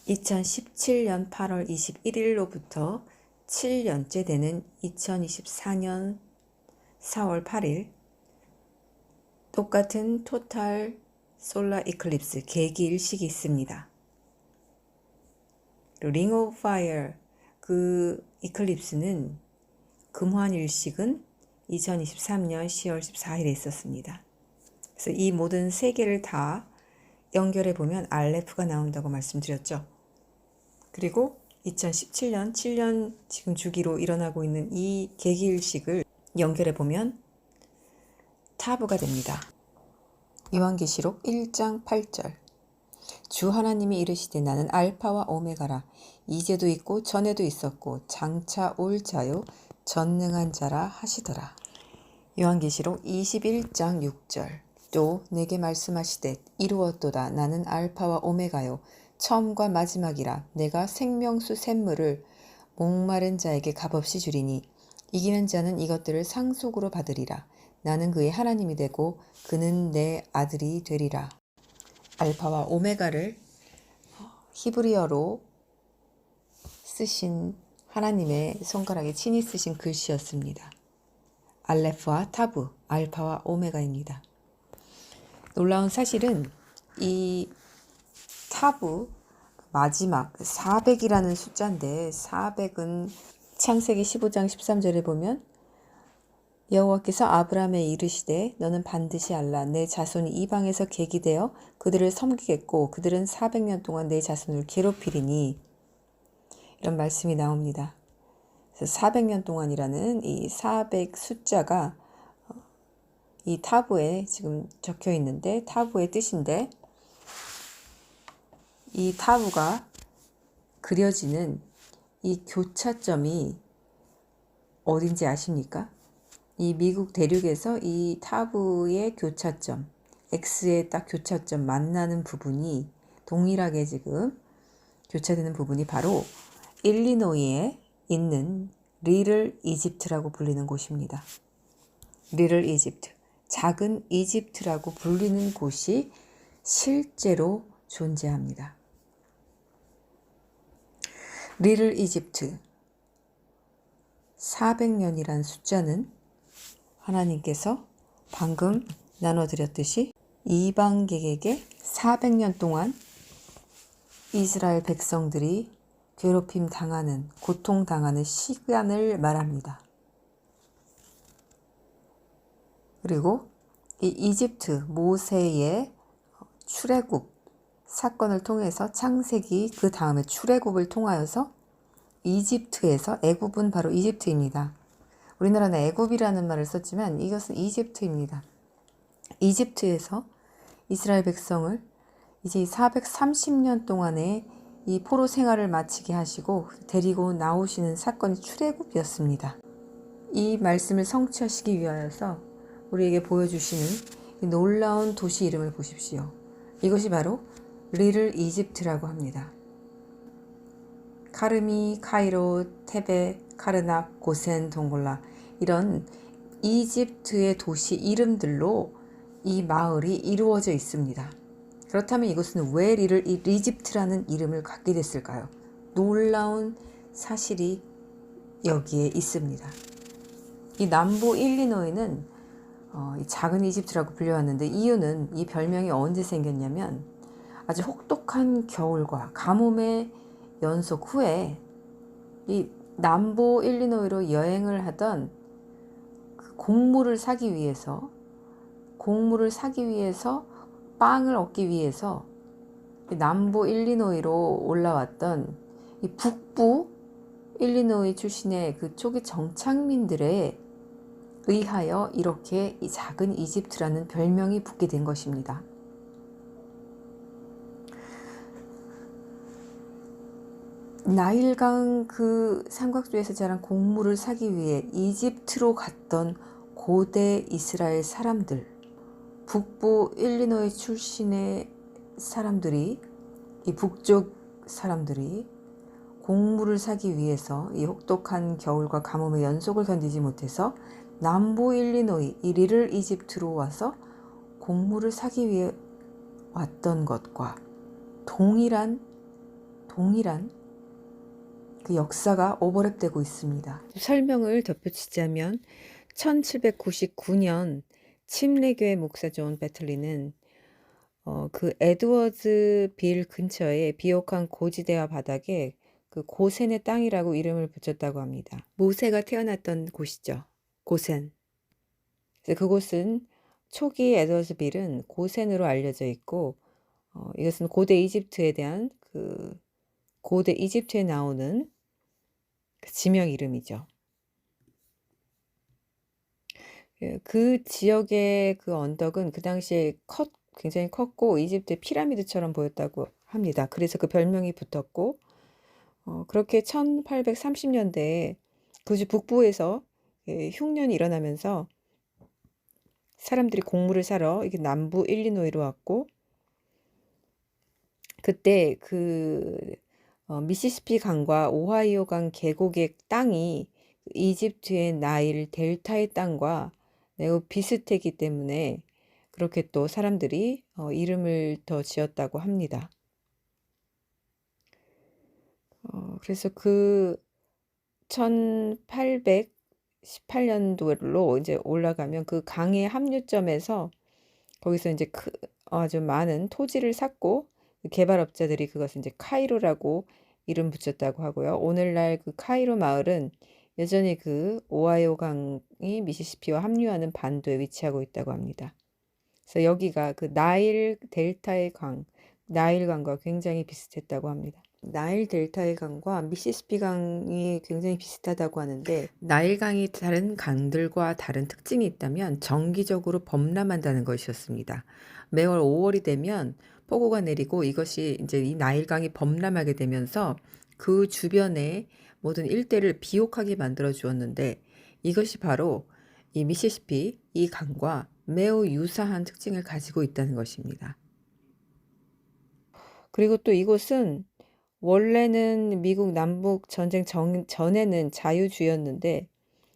2017년 8월 21일로부터 7년째 되는 2024년 4월 8일 똑같은 토탈 솔라 이클립스 개기일식이 있습니다. 링 오브 파이어 그 이클립스는 금환일식은 2023년 10월 14일에 있었습니다. 그래서 이 모든 세 개를 다 연결해 보면 알레프가 나온다고 말씀드렸죠. 그리고 2017년 7년 지금 주기로 일어나고 있는 이 개기일식을 연결해 보면 타브가 됩니다. 요한계시록 1장 8절 주 하나님이 이르시되 나는 알파와 오메가라 이제도 있고 전에도 있었고 장차 올 자요 전능한 자라 하시더라. 요한계시록 21장 6절 또 내게 말씀하시되 이루었도다 나는 알파와 오메가요 처음과 마지막이라 내가 생명수 샘물을 목마른 자에게 값없이 주리니 이기는 자는 이것들을 상속으로 받으리라. 나는 그의 하나님이 되고 그는 내 아들이 되리라. 알파와 오메가를 히브리어로 쓰신 하나님의 손가락에 친히 쓰신 글씨였습니다. 알레프와 타브, 알파와 오메가입니다. 놀라운 사실은 이 타브 마지막 400이라는 숫자인데 400은 창세기 15장 13절에 보면 여호와께서 아브라함에 이르시되 너는 반드시 알라 내 자손이 이방에서 계기되어 그들을 섬기겠고 그들은 400년 동안 내 자손을 괴롭히리니 이런 말씀이 나옵니다. 그래서 400년 동안이라는 이 400 숫자가 이 타브에 지금 적혀 있는데 타브의 뜻인데 이 타브가 그려지는 이 교차점이 어딘지 아십니까? 이 미국 대륙에서 이 타브의 교차점, X의 딱 교차점 만나는 부분이 동일하게 지금 교차되는 부분이 바로 일리노이에 있는 리틀 이집트라고 불리는 곳입니다. 리틀 이집트, 작은 이집트라고 불리는 곳이 실제로 존재합니다. 리틀 이집트 400년이란 숫자는 하나님께서 방금 나눠드렸듯이 이방객에게 400년 동안 이스라엘 백성들이 괴롭힘 당하는, 고통 당하는 시간을 말합니다. 그리고 이 이집트 모세의 출애굽 사건을 통해서 창세기 그 다음에 출애굽을 통하여서 이집트에서 애굽은 바로 이집트입니다. 우리나라는 애굽이라는 말을 썼지만 이것은 이집트입니다. 이집트에서 이스라엘 백성을 이제 430년 동안의 이 포로 생활을 마치게 하시고 데리고 나오시는 사건이 출애굽이었습니다. 이 말씀을 성취하시기 위하여서 우리에게 보여주시는 이 놀라운 도시 이름을 보십시오. 이것이 바로 리틀 이집트라고 합니다. 카르미, 카이로, 테베, 카르낙, 고센, 동골라 이런 이집트의 도시 이름들로 이 마을이 이루어져 있습니다. 그렇다면 이것은 왜 리틀 이집트라는 이름을 갖게 됐을까요? 놀라운 사실이 여기에 있습니다. 이 남부 일리노이는 이 작은 이집트라고 불려왔는데 이유는 이 별명이 언제 생겼냐면 아주 혹독한 겨울과 가뭄의 연속 후에 이 남부 일리노이로 여행을 하던 그 곡물을 사기 위해서 빵을 얻기 위해서 남부 일리노이로 올라왔던 이 북부 일리노이 출신의 그 초기 정착민들에 의하여 이렇게 이 작은 이집트라는 별명이 붙게 된 것입니다. 나일강 그 삼각주에서 자란 곡물을 사기 위해 이집트로 갔던 고대 이스라엘 사람들, 북부 일리노이 출신의 사람들이, 이 북쪽 사람들이 곡물을 사기 위해서 이 혹독한 겨울과 가뭄의 연속을 견디지 못해서 남부 일리노이, 이 리틀 이집트로 와서 곡물을 사기 위해 왔던 것과 동일한 동일한 그 역사가 오버랩되고 있습니다. 설명을 덧붙이자면 1799년 침례교회 목사 존 배틀리는 그 에드워즈 빌 근처에 비옥한 고지대와 바닥에 그 고센의 땅이라고 이름을 붙였다고 합니다. 모세가 태어났던 곳이죠. 고센. 그래서 그곳은 초기 에드워즈 빌은 고센으로 알려져 있고 이것은 고대 이집트에 대한 고대 이집트에 나오는 그 지명 이름이죠. 그 지역의 그 언덕은 그 당시에 굉장히 컸고 이집트의 피라미드처럼 보였다고 합니다. 그래서 그 별명이 붙었고 그렇게 1830년대에 그 북부에서 흉년이 일어나면서 사람들이 곡물을 사러 이게 남부 일리노이로 왔고 그때 미시시피 강과 오하이오 강 계곡의 땅이 이집트의 나일 델타의 땅과 매우 비슷했기 때문에 그렇게 또 사람들이 이름을 더 지었다고 합니다. 그래서 그 1818년도로 이제 올라가면 그 강의 합류점에서 거기서 이제 아주 많은 토지를 샀고 개발업자들이 그것을 이제 카이로라고 이름 붙였다고 하고요. 오늘날 그 카이로 마을은 여전히 그 오하이오 강이 미시시피와 합류하는 반도에 위치하고 있다고 합니다. 그래서 여기가 그 나일 델타의 강, 나일 강과 굉장히 비슷했다고 합니다. 나일 델타의 강과 미시시피 강이 굉장히 비슷하다고 하는데 나일 강이 다른 강들과 다른 특징이 있다면 정기적으로 범람한다는 것이었습니다. 매월 5월이 되면 폭우가 내리고 이것이 이제 이 나일 강이 범람하게 되면서 그 주변의 모든 일대를 비옥하게 만들어 주었는데 이것이 바로 이 미시시피 이 강과 매우 유사한 특징을 가지고 있다는 것입니다. 그리고 또 이곳은 원래는 미국 남북 전쟁 전에는 자유주의였는데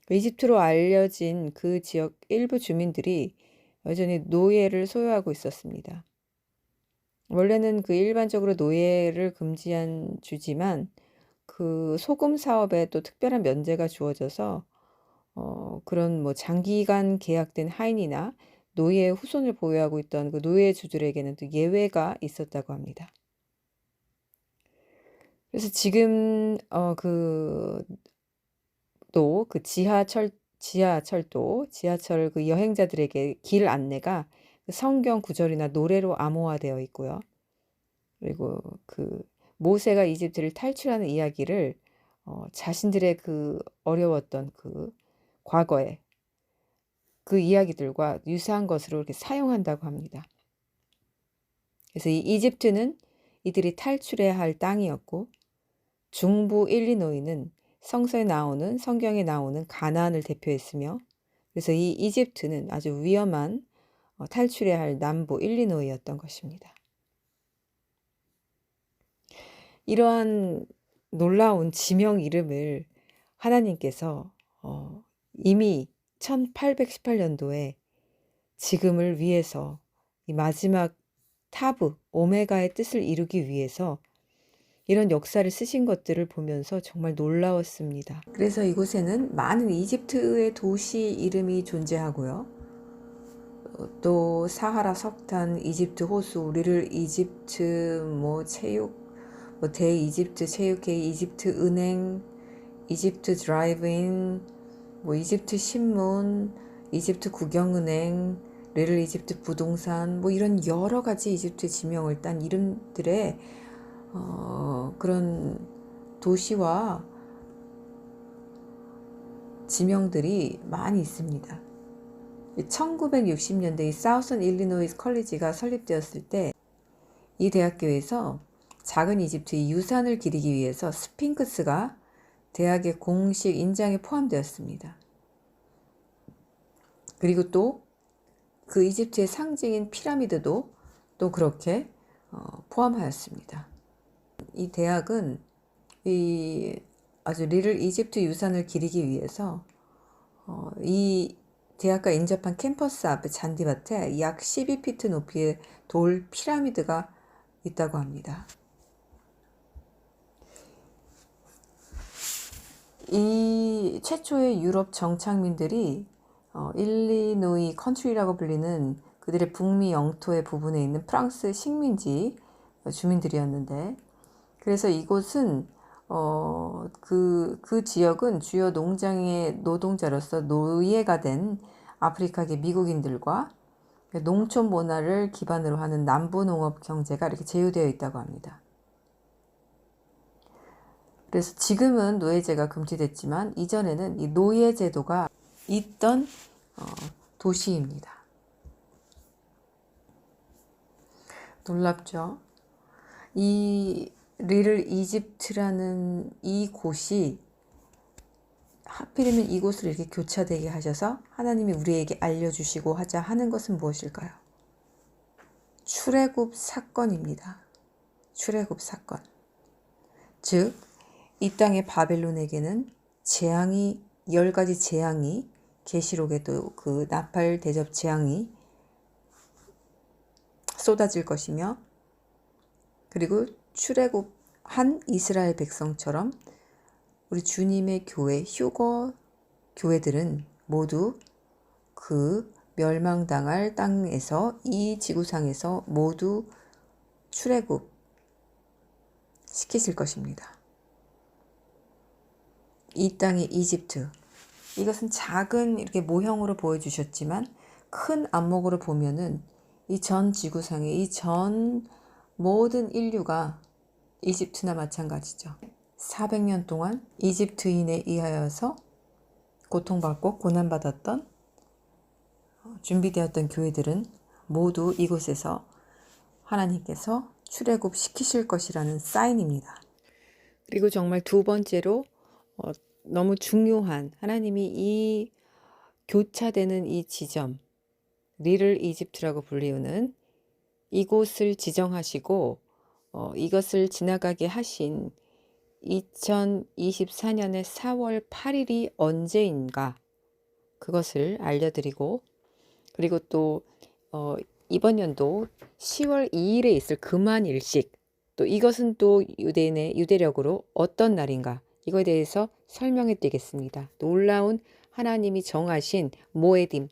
이집트로 알려진 그 지역 일부 주민들이 여전히 노예를 소유하고 있었습니다. 원래는 그 일반적으로 노예를 금지한 주지만 그 소금 사업에 또 특별한 면제가 주어져서 그런 뭐 장기간 계약된 하인이나 노예의 후손을 보유하고 있던 그 노예주들에게는 또 예외가 있었다고 합니다. 그래서 지금 또 그 지하철 그 여행자들에게 길 안내가 성경 구절이나 노래로 암호화되어 있고요. 그리고 그 모세가 이집트를 탈출하는 이야기를 자신들의 그 어려웠던 그 과거에 그 이야기들과 유사한 것으로 이렇게 사용한다고 합니다. 그래서 이 이집트는 이들이 탈출해야 할 땅이었고 중부 일리노이는 성경에 나오는 가나안을 대표했으며 그래서 이 이집트는 아주 위험한 탈출해야 할 남부 일리노이였던 것입니다. 이러한 놀라운 지명 이름을 하나님께서 이미 1818년도에 지금을 위해서 이 마지막 타브, 오메가의 뜻을 이루기 위해서 이런 역사를 쓰신 것들을 보면서 정말 놀라웠습니다. 그래서 이곳에는 많은 이집트의 도시 이름이 존재하고요. 또 사하라 석탄, 이집트 호수, 리를 이집트, 대이집트 체육회, 이집트 은행, 이집트 드라이브인, 이집트 신문, 이집트 국영은행, 리를 이집트 부동산, 이런 여러 가지 이집트 지명을 딴 이름들의 그런 도시와 지명들이 많이 있습니다. 1960년대 이 사우선 일리노이스 컬리지가 설립되었을 때 이 대학교에서 작은 이집트의 유산을 기리기 위해서 스핑크스가 대학의 공식 인장에 포함되었습니다. 그리고 또 그 이집트의 상징인 피라미드도 또 그렇게 포함하였습니다. 이 대학은 이 아주 리를 이집트 유산을 기리기 위해서 이 대학과 인접한 캠퍼스 앞에 잔디밭에 약 12피트 높이의 돌 피라미드가 있다고 합니다. 이 최초의 유럽 정착민들이 일리노이 컨트리라고 불리는 그들의 북미 영토의 부분에 있는 프랑스 식민지 주민들이었는데, 그래서 이곳은 그 지역은 주요 농장의 노동자로서 노예가 된 아프리카계 미국인들과 농촌 문화를 기반으로 하는 남부 농업 경제가 이렇게 제휴되어 있다고 합니다. 그래서 지금은 노예제가 금지됐지만 이전에는 이 노예제도가 있던 도시입니다. 놀랍죠? 이 리를 이집트라는 이 곳이 하필이면 이곳을 이렇게 교차되게 하셔서 하나님이 우리에게 알려주시고 하자 하는 것은 무엇일까요? 출애굽 사건입니다. 출애굽 사건. 즉, 이 땅의 바벨론에게는 재앙이 10가지 재앙이, 계시록에도 그 나팔 대접 재앙이 쏟아질 것이며, 그리고 출애굽한 이스라엘 백성처럼 우리 주님의 교회, 휴거 교회들은 모두 그 멸망당할 땅에서, 이 지구상에서 모두 출애굽 시키실 것입니다. 이 땅이 이집트, 이것은 작은 이렇게 모형으로 보여주셨지만 큰 안목으로 보면은 이 전 지구상의 이 전 모든 인류가 이집트나 마찬가지죠. 400년 동안 이집트인에 의하여서 고통받고 고난받았던 준비되었던 교회들은 모두 이곳에서 하나님께서 출애굽 시키실 것이라는 사인입니다. 그리고 정말 두 번째로 너무 중요한, 하나님이 이 교차되는 이 지점, 리를 이집트라고 불리우는 이곳을 지정하시고 이것을 지나가게 하신 2024년의 4월 8일이 언제인가, 그것을 알려드리고, 그리고 또 이번 연도 10월 2일에 있을 금환일식, 또 이것은 또 유대력으로 어떤 날인가, 이거에 대해서 설명해 드리겠습니다. 놀라운 하나님이 정하신 모에딤,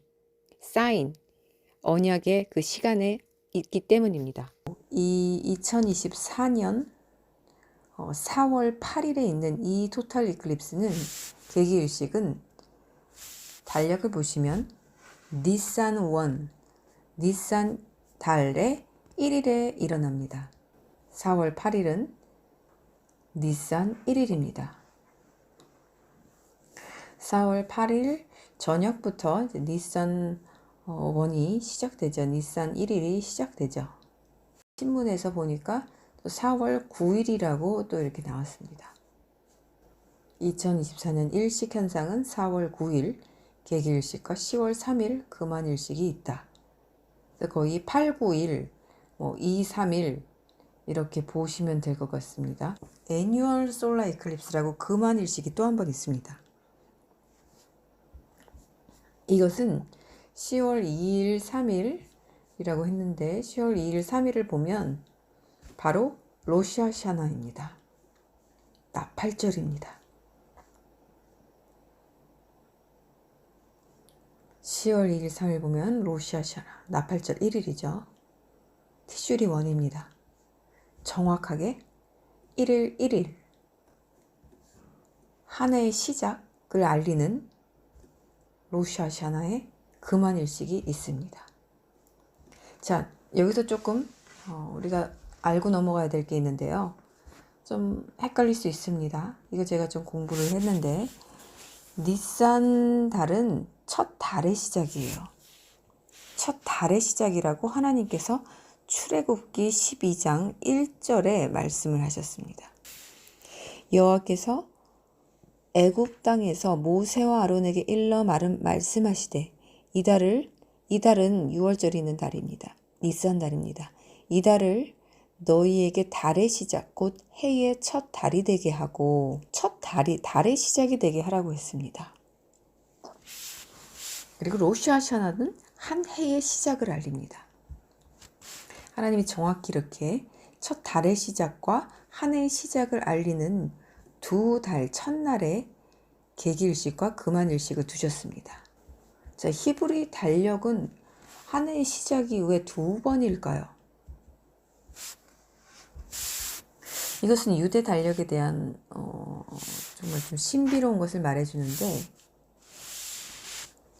사인, 언약의 그 시간에 있기 때문입니다. 이 2024년 4월 8일에 있는 이 토탈 이클립스는, 계기일식은 달력을 보시면 니산 1, 니산 달의 1일에 일어납니다. 4월 8일은 니산 1일입니다. 4월 8일 저녁부터 니산 1이 시작되죠. 니산 1일이 시작되죠. 신문에서 보니까 또 4월 9일이라고 또 이렇게 나왔습니다. 2024년 일식 현상은 4월 9일 계기일식과 10월 3일 금환일식이 있다. 그래서 거의 8, 9일, 2, 3일 이렇게 보시면 될 것 같습니다. 애뉴얼 솔라 이클립스라고 금환일식이 또 한 번 있습니다. 이것은 10월 2일, 3일이라고 했는데 10월 2일, 3일을 보면 바로 로샤샤나입니다. 나팔절입니다. 10월 2일, 3일 보면 로샤샤나, 나팔절 1일이죠. 티슈리 1입니다. 정확하게 1일 1일, 한 해의 시작을 알리는 로샤샤나의 금환일식이 있습니다. 자, 여기서 조금 우리가 알고 넘어가야 될 게 있는데요. 좀 헷갈릴 수 있습니다. 이거 제가 좀 공부를 했는데, 니산 달은 첫 달의 시작이에요. 첫 달의 시작이라고 하나님께서 출애굽기 12장 1절에 말씀을 하셨습니다. 여호와께서 애굽 땅에서 모세와 아론에게 일러 말씀하시되, 이 달은 6월절이 있는 달입니다. 니산 달입니다. 이 달을 너희에게 달의 시작, 곧 해의 첫 달이 되게 하고, 달의 시작이 되게 하라고 했습니다. 그리고 로시아샤나는 한 해의 시작을 알립니다. 하나님이 정확히 이렇게 첫 달의 시작과 한 해의 시작을 알리는 두 달 첫날에 계기일식과 금환일식을 두셨습니다. 자, 히브리 달력은 한 해의 시작이 왜 두 번일까요? 이것은 유대 달력에 대한 정말 좀 신비로운 것을 말해주는데,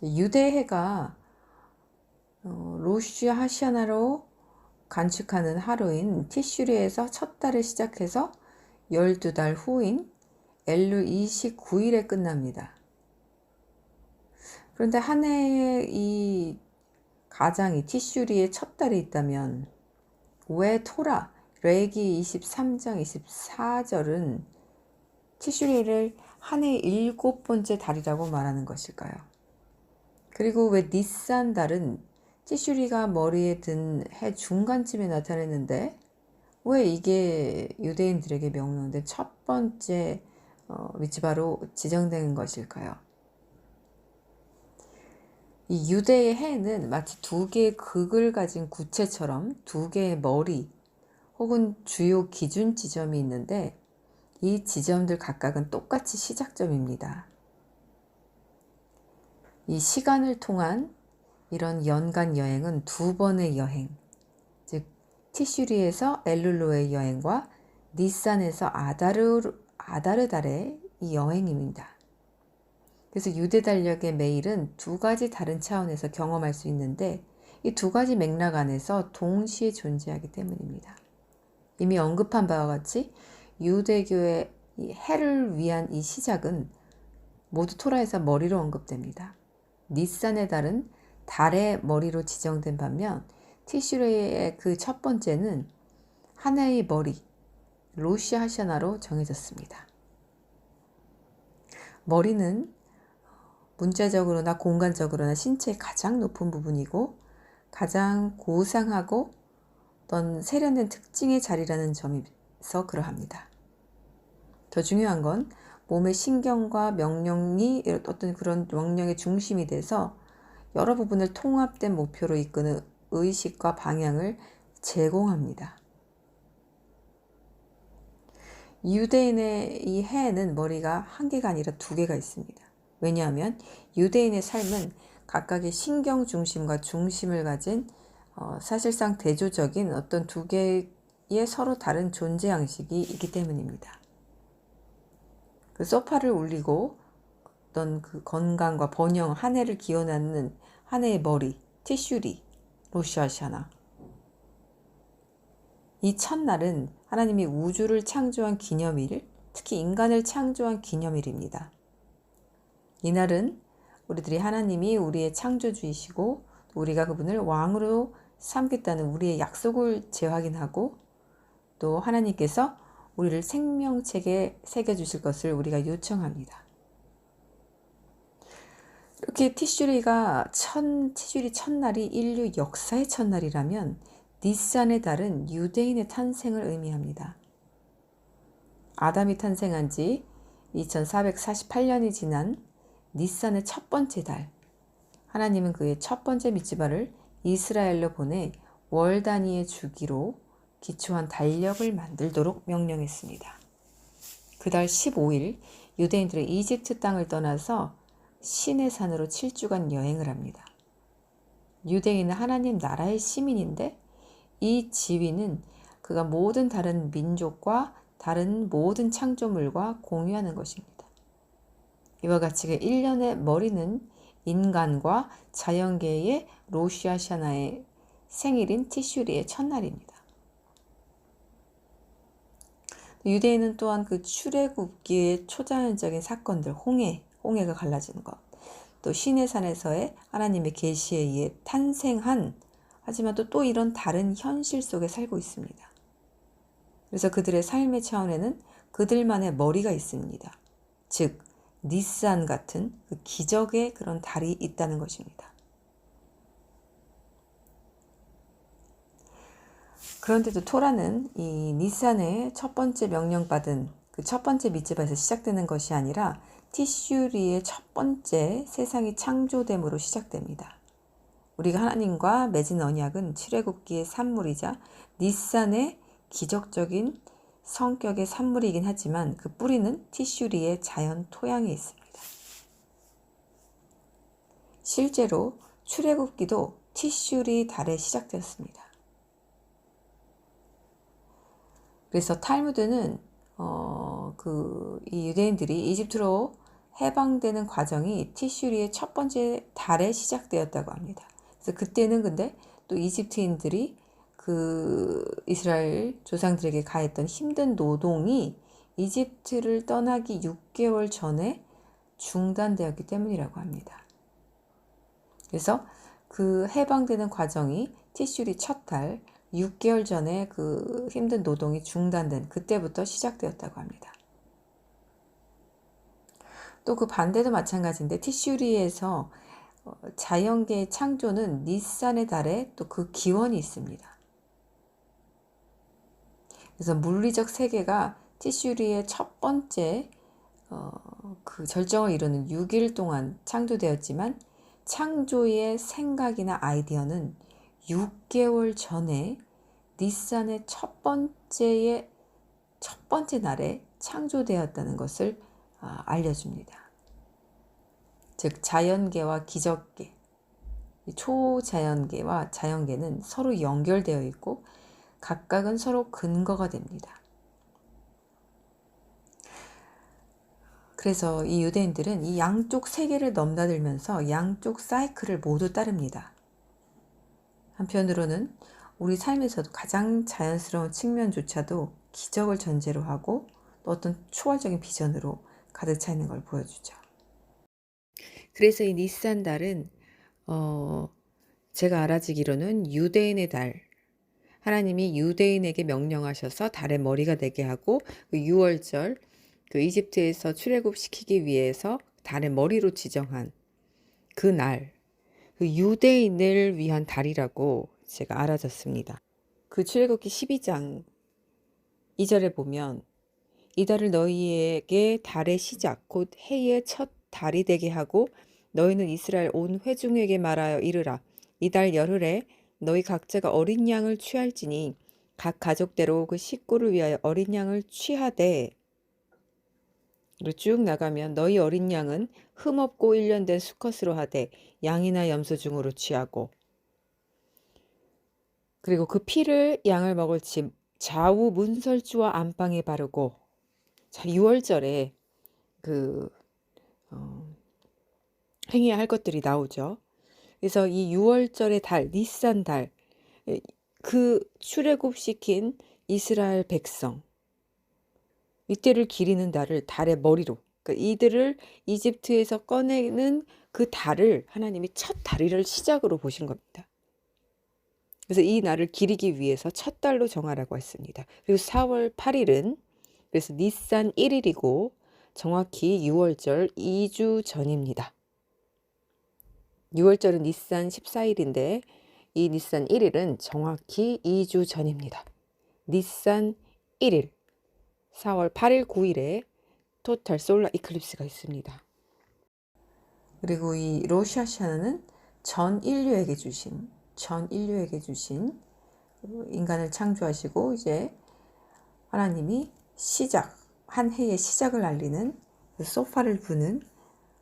유대해가 로시 하샤나로 간축하는 하루인 티슈리에서 첫 달을 시작해서 12달 후인 엘룰 29일에 끝납니다. 그런데 한 해의 이 가장이 티슈리의 첫 달이 있다면 왜 토라 레기 23장 24절은 티슈리를 한 해의 7번째 달이라고 말하는 것일까요? 그리고 왜 니산 달은 티슈리가 머리에 든 해 중간쯤에 나타냈는데 왜 이게 유대인들에게 명명된 첫 번째 미tz바로 지정된 것일까요? 이 유대의 해는 마치 두 개의 극을 가진 구체처럼 두 개의 머리 혹은 주요 기준 지점이 있는데 이 지점들 각각은 똑같이 시작점입니다. 이 시간을 통한 이런 연간 여행은 두 번의 여행, 즉 티슈리에서 엘룰로의 여행과 니산에서 아다르 달의 이 여행입니다. 그래서 유대 달력의 매일은 두 가지 다른 차원에서 경험할 수 있는데 이 두 가지 맥락 안에서 동시에 존재하기 때문입니다. 이미 언급한 바와 같이 유대교의 이 해를 위한 이 시작은 모두 토라에서 머리로 언급됩니다. 니산의 달은 달의 머리로 지정된 반면 티슈레의 그 첫 번째는 하나의 머리, 로시 하샤나로 정해졌습니다. 머리는 문자적으로나 공간적으로나 신체의 가장 높은 부분이고 가장 고상하고 어떤 세련된 특징의 자리라는 점에서 그러합니다. 더 중요한 건 몸의 신경과 명령이 어떤 그런 명령의 중심이 돼서 여러 부분을 통합된 목표로 이끄는 의식과 방향을 제공합니다. 유대인의 이 해에는 머리가 한 개가 아니라 두 개가 있습니다. 왜냐하면 유대인의 삶은 각각의 신경 중심과 중심을 가진 사실상 대조적인 어떤 두 개의 서로 다른 존재 양식이 있기 때문입니다. 그 소파를 울리고 어떤 그 건강과 번영, 한 해를 기원하는 한 해의 머리, 티슈리, 로시 하샤나. 이 첫날은 하나님이 우주를 창조한 기념일, 특히 인간을 창조한 기념일입니다. 이날은 우리들이 하나님이 우리의 창조주이시고 우리가 그분을 왕으로 삼겠다는 우리의 약속을 재확인하고 또 하나님께서 우리를 생명책에 새겨주실 것을 우리가 요청합니다. 이렇게 티슈리 첫날이 인류 역사의 첫날이라면 니산의 달은 유대인의 탄생을 의미합니다. 아담이 탄생한 지 2448년이 지난 니산의 첫 번째 달, 하나님은 그의 첫 번째 미tz바를 이스라엘로 보내 월 단위의 주기로 기초한 달력을 만들도록 명령했습니다. 그달 15일 유대인들은 이집트 땅을 떠나서 시내산으로 7주간 여행을 합니다. 유대인은 하나님 나라의 시민인데 이 지위는 그가 모든 다른 민족과 다른 모든 창조물과 공유하는 것입니다. 이와 같이 그 1년의 머리는 인간과 자연계의 로시 하샤나의 생일인 티슈리의 첫날입니다. 유대인은 또한 그 출애굽기의 초자연적인 사건들, 홍해가 갈라지는 것, 또 시내산에서의 하나님의 계시에 의해 탄생한, 하지만 또 이런 다른 현실 속에 살고 있습니다. 그래서 그들의 삶의 차원에는 그들만의 머리가 있습니다. 즉 니산 같은 그 기적의 그런 달이 있다는 것입니다. 그런데도 토라는 이 니산의 첫 번째 명령받은 그 첫 번째 미tz바에서 시작되는 것이 아니라 티슈리의 첫 번째 세상이 창조됨으로 시작됩니다. 우리가 하나님과 맺은 언약은 출애굽기의 산물이자 니산의 기적적인 성격의 산물이긴 하지만 그 뿌리는 티슈리의 자연 토양에 있습니다. 실제로 출애굽기도 티슈리 달에 시작되었습니다. 그래서 탈무드는 이 유대인들이 이집트로 해방되는 과정이 티슈리의 첫 번째 달에 시작되었다고 합니다. 그래서 그때는 근데 또 이집트인들이 그 이스라엘 조상들에게 가했던 힘든 노동이 이집트를 떠나기 6개월 전에 중단되었기 때문이라고 합니다. 그래서 그 해방되는 과정이 티슈리 첫 달 6개월 전에 그 힘든 노동이 중단된 그때부터 시작되었다고 합니다. 또 그 반대도 마찬가지인데 티슈리에서 자연계의 창조는 니산의 달에 또 그 기원이 있습니다. 그래서 물리적 세계가 티슈리의 첫 번째 그 절정을 이루는 6일 동안 창조되었지만 창조의 생각이나 아이디어는 6개월 전에 니산의 첫 번째 날에 창조되었다는 것을 알려줍니다. 즉 자연계와 기적계, 초자연계와 자연계는 서로 연결되어 있고 각각은 서로 근거가 됩니다. 그래서 이 유대인들은 이 양쪽 세계를 넘나들면서 양쪽 사이클을 모두 따릅니다. 한편으로는 우리 삶에서도 가장 자연스러운 측면조차도 기적을 전제로 하고 또 어떤 초월적인 비전으로 가득 차 있는 걸 보여주죠. 그래서 이 니산 달은 제가 알아지기로는 유대인의 달, 하나님이 유대인에게 명령하셔서 달의 머리가 되게 하고 그 6월절 그 이집트에서 출애굽시키기 위해서 달의 머리로 지정한 그 날, 그 유대인을 위한 달이라고 제가 알아졌습니다. 그 출애굽기 12장 2절에 보면 이 달을 너희에게 달의 시작 곧 해의 첫 달이 되게 하고 너희는 이스라엘 온 회중에게 말하여 이르라. 이 달 열흘에 너희 각자가 어린 양을 취할지니 각 가족대로 그 식구를 위하여 어린 양을 취하되 쭉 나가면 너희 어린 양은 흠없고 일련된 수컷으로 하되 양이나 염소 중으로 취하고 그리고 그 피를 양을 먹을지 좌우 문설주와 안방에 바르고 자 6월절에 그 행해야 할 것들이 나오죠. 그래서 이 6월절의 달 니산 달 그 출애굽시킨 이스라엘 백성 이때를 기리는 달을 달의 머리로 그러니까 이들을 이집트에서 꺼내는 그 달을 하나님이 첫 달을 시작으로 보신 겁니다. 그래서 이 날을 기리기 위해서 첫 달로 정하라고 했습니다. 그리고 4월 8일은 그래서 니산 1일이고 정확히 6월절 2주 전입니다. 6월절은 니산 14일인데 이 니산 1일은 정확히 2주 전입니다. 니산 1일 4월 8일 9일에 토탈 솔라 이클립스가 있습니다. 그리고 이 로샤샤나는 전 인류에게 주신 인간을 창조하시고 이제 하나님이 한 해의 시작을 알리는 그 소파를 부는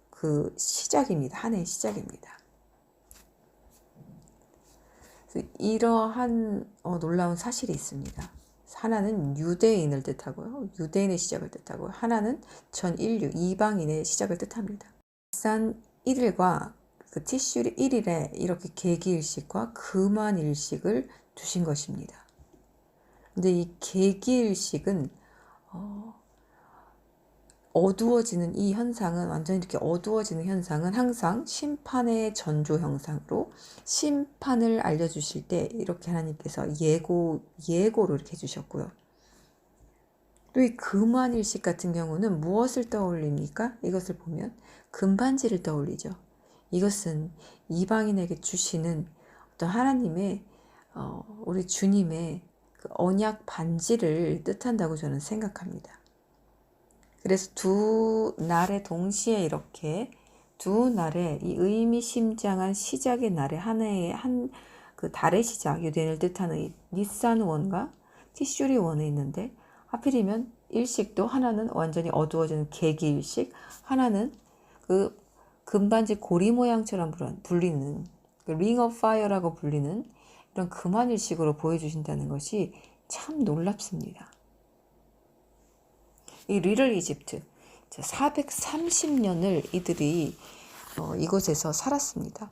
그 시작입니다. 한 해의 시작입니다. 이러한 놀라운 사실이 있습니다. 하나는 유대인을 뜻하고요. 유대인의 시작을 뜻하고 하나는 전 인류 이방인의 시작을 뜻합니다. 니산 1일과 그 티슈리 1일에 이렇게 계기일식과 금환일식을 두신 것입니다. 근데 이 계기일식은 어두워지는 이 현상은 완전히 이렇게 어두워지는 현상은 항상 심판의 전조 형상으로 심판을 알려주실 때 이렇게 하나님께서 예고로 이렇게 해주셨고요. 또 이 금환일식 같은 경우는 무엇을 떠올립니까? 이것을 보면 금반지를 떠올리죠. 이것은 이방인에게 주시는 어떤 하나님의 우리 주님의 그 언약 반지를 뜻한다고 저는 생각합니다. 그래서 두 날에 동시에 이렇게 두 날에 이 의미심장한 시작의 날에 하나의 그 달의 시작 유대인을 뜻하는 이 니산 원과 티슈리 원에 있는데 하필이면 일식도 하나는 완전히 어두워지는 계기일식 하나는 그 금반지 고리 모양처럼 불리는 링 오브 파이어라고 불리는 이런 금환일식으로 보여주신다는 것이 참 놀랍습니다. 이 리틀 이집트 430년을 이들이 이곳에서 살았습니다.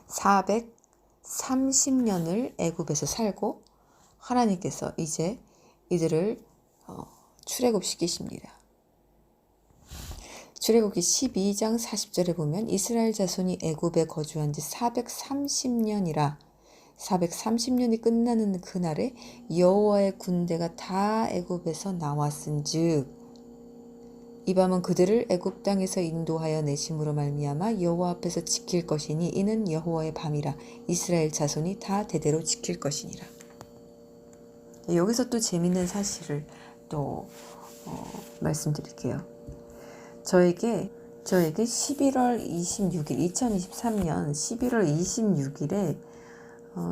430년을 애굽에서 살고 하나님께서 이제 이들을 출애굽시키십니다. 출애굽기 12장 40절에 보면 이스라엘 자손이 애굽에 거주한 지 430년이라 430년이 끝나는 그날에 여호와의 군대가 다 애굽에서 나왔은즉 이 밤은 그들을 애굽 땅에서 인도하여 내심으로 말미암아 여호와 앞에서 지킬 것이니 이는 여호와의 밤이라 이스라엘 자손이 다 대대로 지킬 것이니라. 여기서 또 재밌는 사실을 또 말씀드릴게요. 저에게 11월 26일 2023년 11월 26일에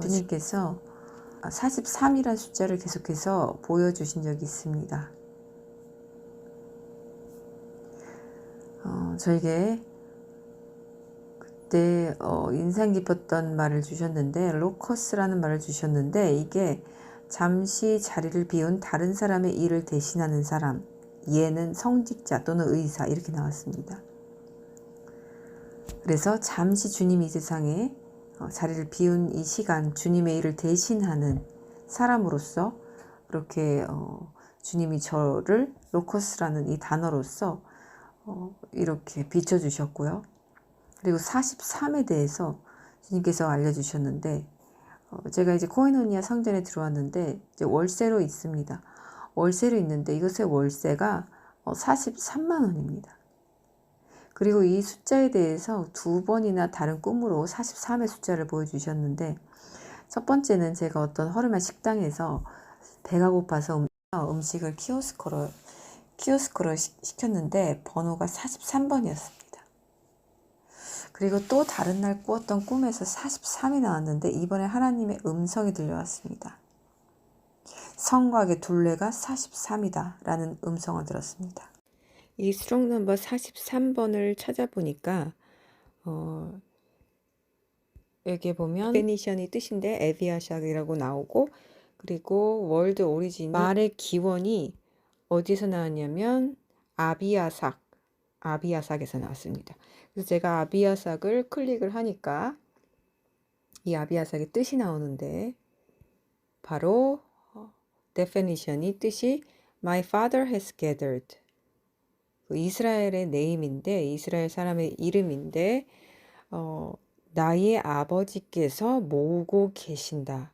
주님께서 43이라는 숫자를 계속해서 보여주신 적이 있습니다. 저에게 그때 인상 깊었던 말을 주셨는데 로커스라는 말을 주셨는데 이게 잠시 자리를 비운 다른 사람의 일을 대신하는 사람, 얘는 성직자 또는 의사 이렇게 나왔습니다. 그래서 잠시 주님이 이 세상에 자리를 비운 이 시간 주님의 일을 대신하는 사람으로서 그렇게 주님이 저를 로커스라는 이 단어로서 이렇게 비춰주셨고요. 그리고 43에 대해서 주님께서 알려주셨는데 제가 이제 코이노니아 성전에 들어왔는데 이제 월세로 있습니다. 월세로 있는데 이것의 월세가 43만 원입니다. 그리고 이 숫자에 대해서 두 번이나 다른 꿈으로 43의 숫자를 보여주셨는데 첫 번째는 제가 어떤 허름한 식당에서 배가 고파서 음식을 키오스크로 시켰는데 번호가 43번이었습니다. 그리고 또 다른 날 꾸었던 꿈에서 43이 나왔는데 이번에 하나님의 음성이 들려왔습니다. 성곽의 둘레가 43이다 라는 음성을 들었습니다. 이 스트롱 넘버 43번을 찾아보니까 여기에 보면 데피니션이 뜻인데 에비아샥이라고 나오고 그리고 월드 오리진 말의 기원이 어디서 나왔냐면 아비아삭에서 나왔습니다. 그래서 제가 아비아삭을 클릭을 하니까 이 아비아삭의 뜻이 나오는데 바로 definition이 뜻이 My father has gathered. 이스라엘의 네임인데 이스라엘 사람의 이름인데 나의 아버지께서 모으고 계신다.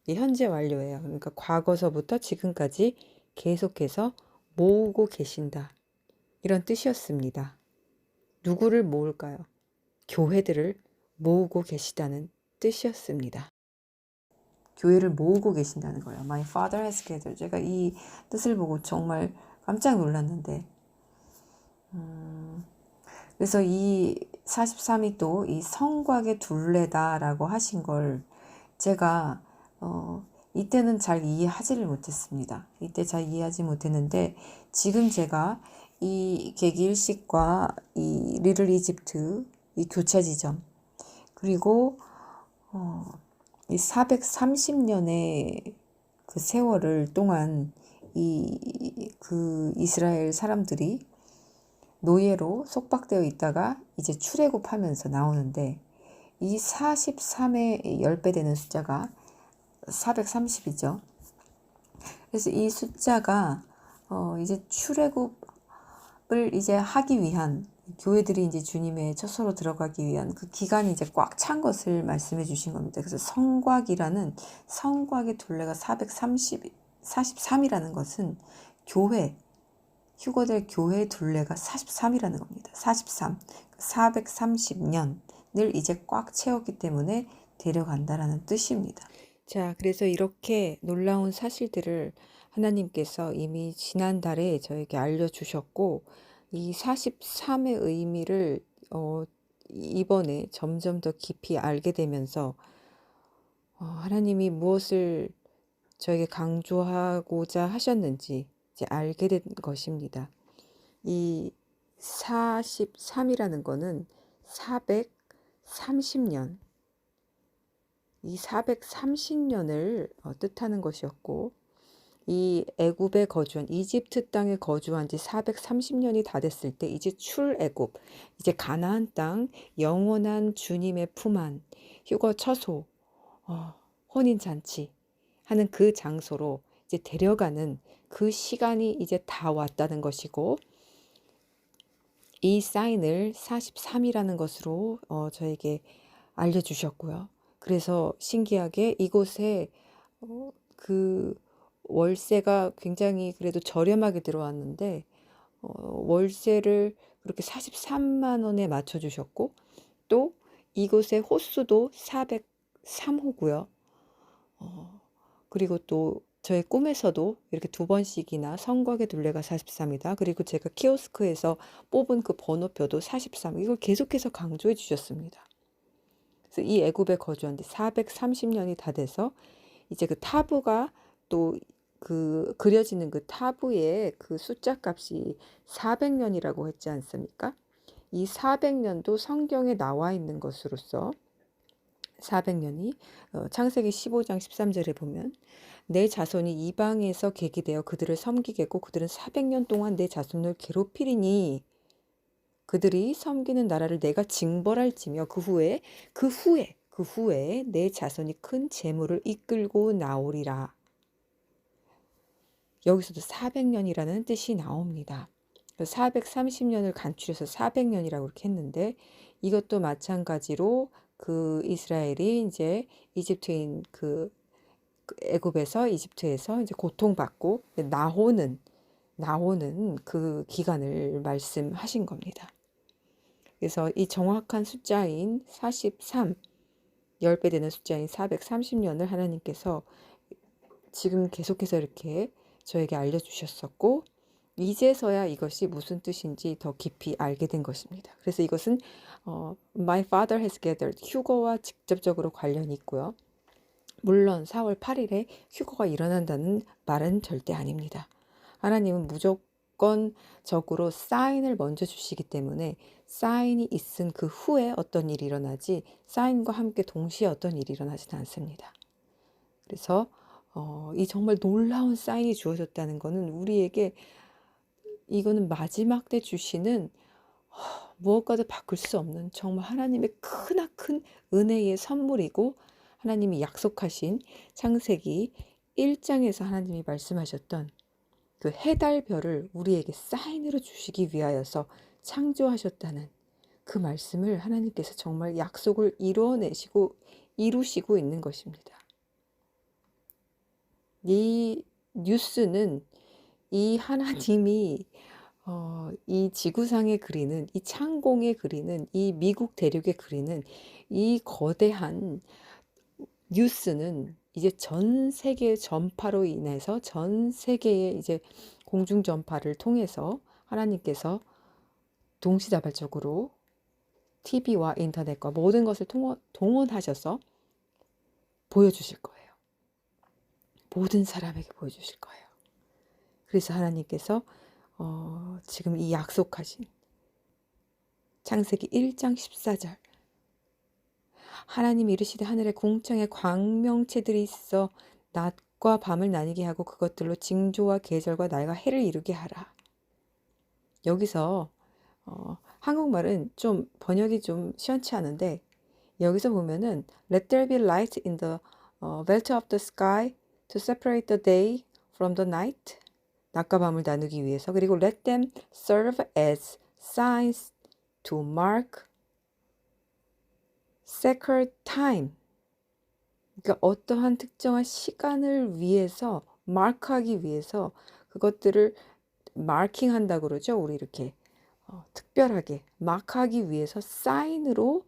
이게 현재 완료예요. 그러니까 과거서부터 지금까지 계속해서 모으고 계신다. 이런 뜻이었습니다. 누구를 모을까요? 교회들을 모으고 계시다는 뜻이었습니다. 교회를 모으고 계신다는 거예요. My father has gathered. 제가 이 뜻을 보고 정말 깜짝 놀랐는데 그래서 이 43이 또 이 성곽의 둘레다라고 하신 걸 제가 이때는 잘 이해하지를 못했습니다. 이때 잘 이해하지 못했는데 지금 제가 이 계기일식과 이 리틀 이집트 이 교차 지점 그리고 이 430년의 그 세월을 동안 그 이스라엘 사람들이 노예로 속박되어 있다가 이제 출애굽하면서 나오는데 이 43의 10배 되는 숫자가 430이죠. 그래서 이 숫자가 이제 출애굽을 이제 하기 위한 교회들이 이제 주님의 처소로 들어가기 위한 그 기간이 이제 꽉 찬 것을 말씀해 주신 겁니다. 그래서 성곽의 둘레가 43이라는 것은 휴거될 교회의 둘레가 43이라는 겁니다. 430년을 이제 꽉 채웠기 때문에 데려간다라는 뜻입니다. 자, 그래서 이렇게 놀라운 사실들을 하나님께서 이미 지난달에 저에게 알려주셨고 이 43의 의미를 이번에 점점 더 깊이 알게 되면서 하나님이 무엇을 저에게 강조하고자 하셨는지 이제 알게 된 것입니다. 이 43이라는 거는 430년, 이 430년을 뜻하는 것이었고, 이 애굽에 거주한 이집트 땅에 거주한 지 430년이 다 됐을 때 이제 출애굽, 이제 가나안 땅 영원한 주님의 품 안, 휴거 처소, 혼인 잔치 하는 그 장소로 이제 데려가는 그 시간이 이제 다 왔다는 것이고, 이 사인을 43이라는 것으로 저에게 알려주셨고요. 그래서 신기하게 이곳에 그 월세가 굉장히 그래도 저렴하게 들어왔는데 월세를 그렇게 43만 원에 맞춰주셨고, 또 이곳의 호수도 403호고요. 그리고 또 저의 꿈에서도 이렇게 두 번씩이나 성곽의 둘레가 43이다. 그리고 제가 키오스크에서 뽑은 그 번호표도 43. 이걸 계속해서 강조해 주셨습니다. 그래서 이 애굽에 거주한 지 430년이 다 돼서 이제 그 타부가 또 그 그려지는 그 타부의 그 숫자 값이 400년이라고 했지 않습니까? 이 400년도 성경에 나와 있는 것으로서 400년이 창세기 15장 13절에 보면 내 자손이 이방에서 계기되어 그들을 섬기겠고 그들은 400년 동안 내 자손을 괴롭히리니 그들이 섬기는 나라를 내가 징벌할지며 그 후에 내 자손이 큰 재물을 이끌고 나오리라. 여기서도 400년이라는 뜻이 나옵니다. 430년을 간추려서 400년이라고 이렇게 했는데 이것도 마찬가지로 그 이스라엘이 이제 이집트인 그 애굽에서 이집트에서 이제 고통받고 나오는 그 기간을 말씀하신 겁니다. 그래서 이 정확한 숫자인 43, 10배 되는 숫자인 430년을 하나님께서 지금 계속해서 이렇게 저에게 알려주셨었고, 이제서야 이것이 무슨 뜻인지 더 깊이 알게 된 것입니다. 그래서 이것은 My father has gathered, 휴거와 직접적으로 관련이 있고요. 물론 4월 8일에 휴거가 일어난다는 말은 절대 아닙니다. 하나님은 무조건적으로 사인을 먼저 주시기 때문에 사인이 있은 그 후에 어떤 일이 일어나지 사인과 함께 동시에 어떤 일이 일어나지는 않습니다. 그래서 이 정말 놀라운 사인이 주어졌다는 것은 우리에게 이거는 마지막 때 주시는 무엇과도 바꿀 수 없는 정말 하나님의 크나큰 은혜의 선물이고, 하나님이 약속하신 창세기 1장에서 하나님이 말씀하셨던 그 해달별을 우리에게 사인으로 주시기 위하여서 창조하셨다는 그 말씀을 하나님께서 정말 약속을 이루시고 있는 것입니다. 이 뉴스는 이 하나님이 이 지구상에 그리는, 이 창공에 그리는, 이 미국 대륙에 그리는 이 거대한 뉴스는 이제 전 세계 전파로 인해서 전 세계의 이제 공중 전파를 통해서 하나님께서 동시다발적으로 TV와 인터넷과 모든 것을 동원하셔서 보여주실 거예요. 모든 사람에게 보여주실 거예요. 그래서 하나님께서 지금 이 약속하신 창세기 1장 14절, 하나님이 이르시되 하늘에 궁창에 광명체들이 있어 낮과 밤을 나뉘게 하고 그것들로 징조와 계절과 날과 해를 이루게 하라. 여기서 한국말은 좀 번역이 좀 시원치 않은데, 여기서 보면은 Let there be light in the belt of the sky to separate the day from the night, 낮과 밤을 나누기 위해서. 그리고 Let them serve as signs to mark sacred time. 그러니까 어떠한 특정한 시간을 위해서 마크하기 위해서 그것들을 마킹한다고 그러죠. 우리 이렇게 특별하게 마크하기 위해서 사인으로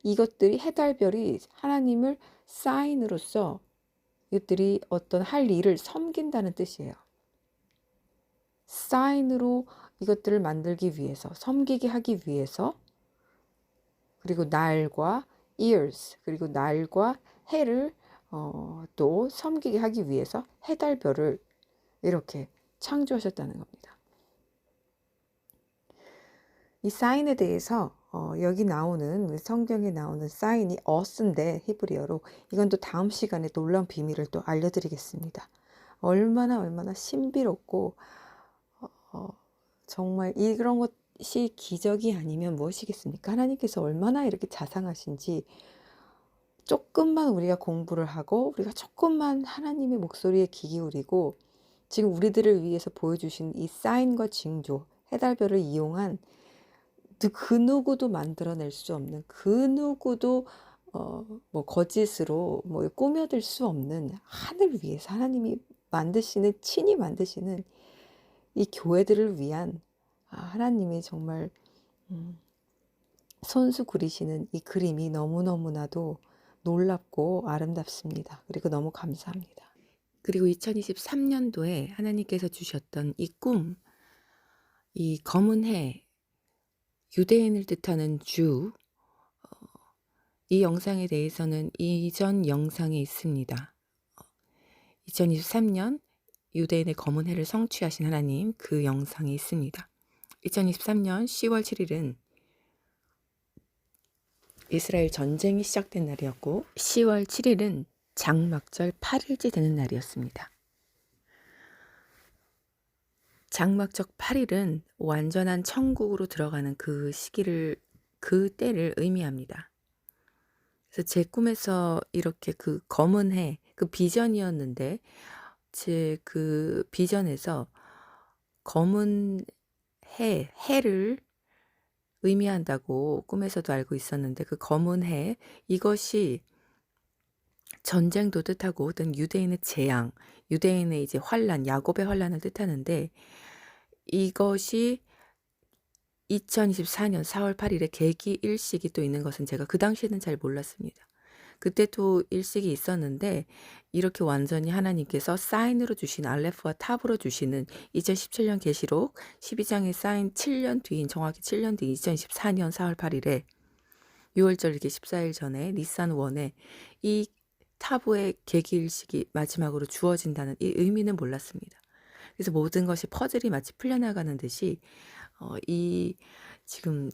이것들이 해달별이 하나님을 사인으로서 이것들이 어떤 할 일을 섬긴다는 뜻이에요. 사인으로 이것들을 만들기 위해서, 섬기게 하기 위해서, 그리고 날과 years, 그리고 날과 해를 또 섬기게 하기 위해서 해달별을 이렇게 창조하셨다는 겁니다. 이 사인에 대해서 여기 나오는 성경에 나오는 사인이 어스인데 히브리어로 이건 또 다음 시간에 놀라운 비밀을 또 알려드리겠습니다. 얼마나 신비롭고 정말 이런 것이 기적이 아니면 무엇이겠습니까? 하나님께서 얼마나 이렇게 자상하신지 조금만 우리가 공부를 하고 우리가 조금만 하나님의 목소리에 귀 기울이고 지금 우리들을 위해서 보여주신 이 사인과 징조, 해달별을 이용한 그 누구도 만들어낼 수 없는 그 누구도 뭐 거짓으로 뭐 꾸며들 수 없는 하늘 위에서 하나님이 만드시는 친히 만드시는 이 교회들을 위한 하나님이 정말 손수 그리시는 이 그림이 너무너무나도 놀랍고 아름답습니다. 그리고 너무 감사합니다. 그리고 2023년도에 하나님께서 주셨던 이 꿈, 이 검은 해, 유대인을 뜻하는 주, 이 영상에 대해서는 이전 영상에 있습니다. 2023년 유대인의 검은 해를 성취하신 하나님, 그 영상이 있습니다. 2023년 10월 7일은 이스라엘 전쟁이 시작된 날이었고 10월 7일은 장막절 8일째 되는 날이었습니다. 장막절 8일은 완전한 천국으로 들어가는 그 시기를, 그 때를 의미합니다. 그래서 제 꿈에서 이렇게 그 검은 해, 그 비전이었는데 제 그 비전에서 검은 해를 의미한다고 꿈에서도 알고 있었는데 그 검은 해, 이것이 전쟁도 뜻하고 어떤 유대인의 재앙, 유대인의 이제 환란, 야곱의 환란을 뜻하는데 이것이 2024년 4월 8일에 계기 일식이 또 있는 것은 제가 그 당시에는 잘 몰랐습니다. 그때도 일식이 있었는데 이렇게 완전히 하나님께서 사인으로 주신 알레프와 탑으로 주시는 2017년 계시록 12장의 사인 7년 뒤인 정확히 7년 뒤 2024년 4월 8일에 6월절 이렇게 14일 전에 니산 원에 이 타부의 계기일식이 마지막으로 주어진다는 이 의미는 몰랐습니다. 그래서 모든 것이 퍼즐이 마치 풀려나가는 듯이 이 지금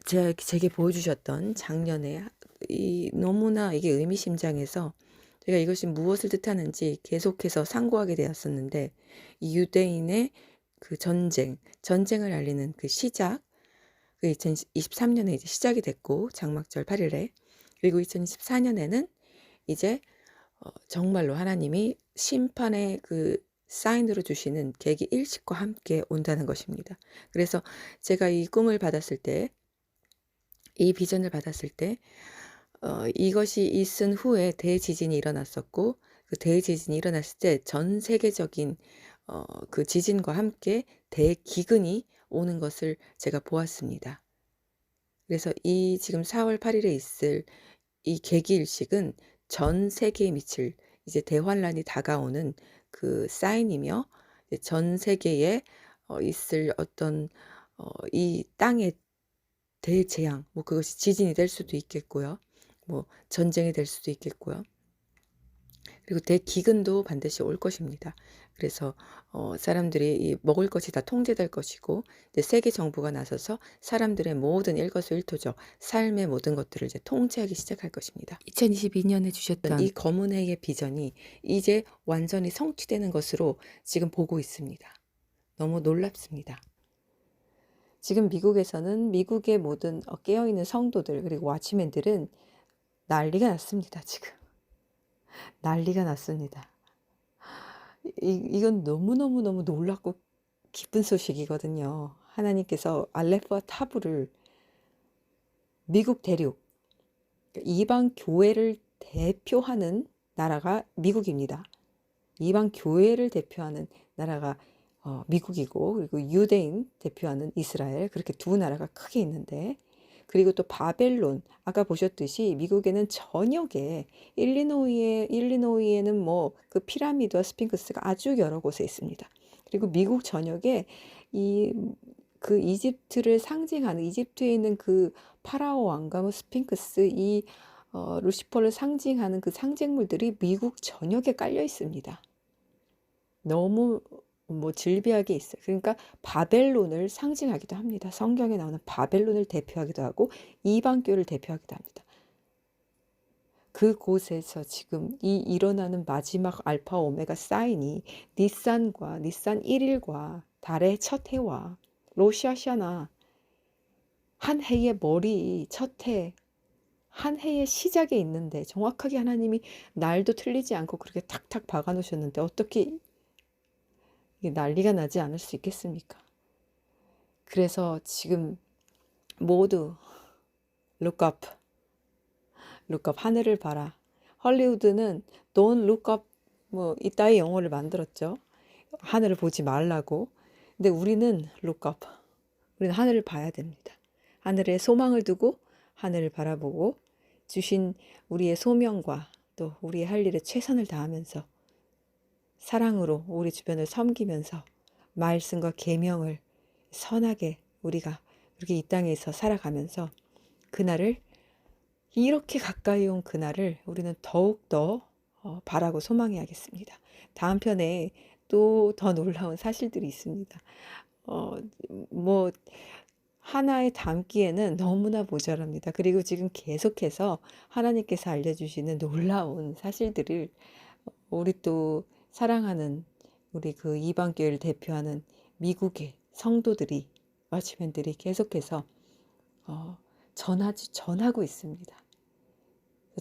제게 보여주셨던 작년에 이 너무나 이게 의미심장해서 제가 이것이 무엇을 뜻하는지 계속해서 상고하게 되었었는데 이 유대인의 그 전쟁을 알리는 그 시작, 그 2023년에 이제 시작이 됐고 장막절 8일에 그리고 2024년에는 이제 정말로 하나님이 심판의 그 사인으로 주시는 계기 일식과 함께 온다는 것입니다. 그래서 제가 이 꿈을 받았을 때, 이 비전을 받았을 때 이것이 있은 후에 대지진이 일어났었고 그 대지진이 일어났을 때 전 세계적인 그 지진과 함께 대기근이 오는 것을 제가 보았습니다. 그래서 이 지금 4월 8일에 있을 이 계기일식은 전 세계에 미칠 이제 대환란이 다가오는 그 사인이며 전 세계에 있을 어떤 이 땅의 대재앙, 뭐 그것이 지진이 될 수도 있겠고요. 뭐 전쟁이 될 수도 있겠고요. 그리고 대기근도 반드시 올 것입니다. 그래서 사람들이 이 먹을 것이 다 통제될 것이고 이제 세계 정부가 나서서 사람들의 모든 일거수일투족, 삶의 모든 것들을 이제 통제하기 시작할 것입니다. 2022년에 주셨던 이 검은 해의 비전이 이제 완전히 성취되는 것으로 지금 보고 있습니다. 너무 놀랍습니다. 지금 미국에서는 미국의 모든 깨어있는 성도들 그리고 와치맨들은 난리가 났습니다. 지금 난리가 났습니다. 이건 너무너무 놀랍고 기쁜 소식이거든요. 하나님께서 알레프와 타브를 미국 대륙, 이방 교회를 대표하는 나라가 미국입니다. 이방 교회를 대표하는 나라가 미국이고 그리고 유대인 대표하는 이스라엘, 그렇게 두 나라가 크게 있는데 그리고 또 바벨론, 아까 보셨듯이 미국에는 전역에 일리노이에는 뭐 그 피라미드와 스핑크스가 아주 여러 곳에 있습니다. 그리고 미국 전역에 그 이집트를 상징하는 이집트에 있는 그 파라오 왕과 뭐 스핑크스 이 루시퍼를 상징하는 그 상징물들이 미국 전역에 깔려 있습니다. 너무 뭐 질비하게 있어요. 그러니까 바벨론을 상징하기도 합니다. 성경에 나오는 바벨론을 대표하기도 하고 이방교를 대표하기도 합니다. 그곳에서 지금 이 일어나는 마지막 알파 오메가 사인이 니산과 니산 1일과 달의 첫 해와 로샤샤나 한 해의 머리 첫 해, 한 해의 시작에 있는데 정확하게 하나님이 날도 틀리지 않고 그렇게 탁탁 박아 놓으셨는데 어떻게 이게 난리가 나지 않을 수 있겠습니까? 그래서 지금 모두 look up, look up 하늘을 봐라. 헐리우드는 don't look up 뭐 이따위 영어를 만들었죠. 하늘을 보지 말라고. 근데 우리는 look up. 우리는 하늘을 봐야 됩니다. 하늘에 소망을 두고 하늘을 바라보고 주신 우리의 소명과 또 우리의 할 일에 최선을 다하면서 사랑으로 우리 주변을 섬기면서 말씀과 계명을 선하게 우리가 그렇게 이 땅에서 살아가면서 그날을 이렇게 가까이 온 그날을 우리는 더욱더 바라고 소망해야겠습니다. 다음 편에 또 더 놀라운 사실들이 있습니다. 뭐 하나에 담기에는 너무나 모자랍니다. 그리고 지금 계속해서 하나님께서 알려주시는 놀라운 사실들을 우리 또 사랑하는 우리 그 이방교회를 대표하는 미국의 성도들이 와치맨들이 계속해서 전하고 있습니다.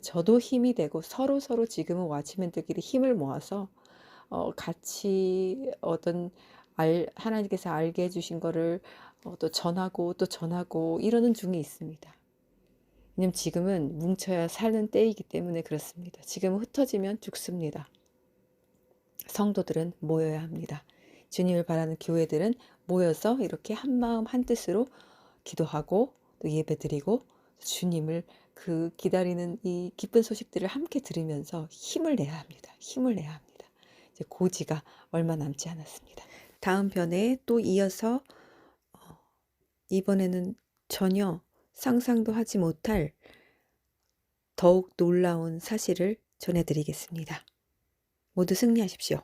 저도 힘이 되고 서로 지금은 와치맨들끼리 힘을 모아서 같이 어떤 하나님께서 알게 해주신 거를 또 전하고 이러는 중에 있습니다. 왜냐면 지금은 뭉쳐야 사는 때이기 때문에 그렇습니다. 지금은 흩어지면 죽습니다. 성도들은 모여야 합니다. 주님을 바라는 교회들은 모여서 이렇게 한 마음 한 뜻으로 기도하고 또 예배드리고 주님을 그 기다리는 이 기쁜 소식들을 함께 들으면서 힘을 내야 합니다. 힘을 내야 합니다. 이제 고지가 얼마 남지 않았습니다. 다음 편에 또 이어서 이번에는 전혀 상상도 하지 못할 더욱 놀라운 사실을 전해드리겠습니다. 모두 승리하십시오.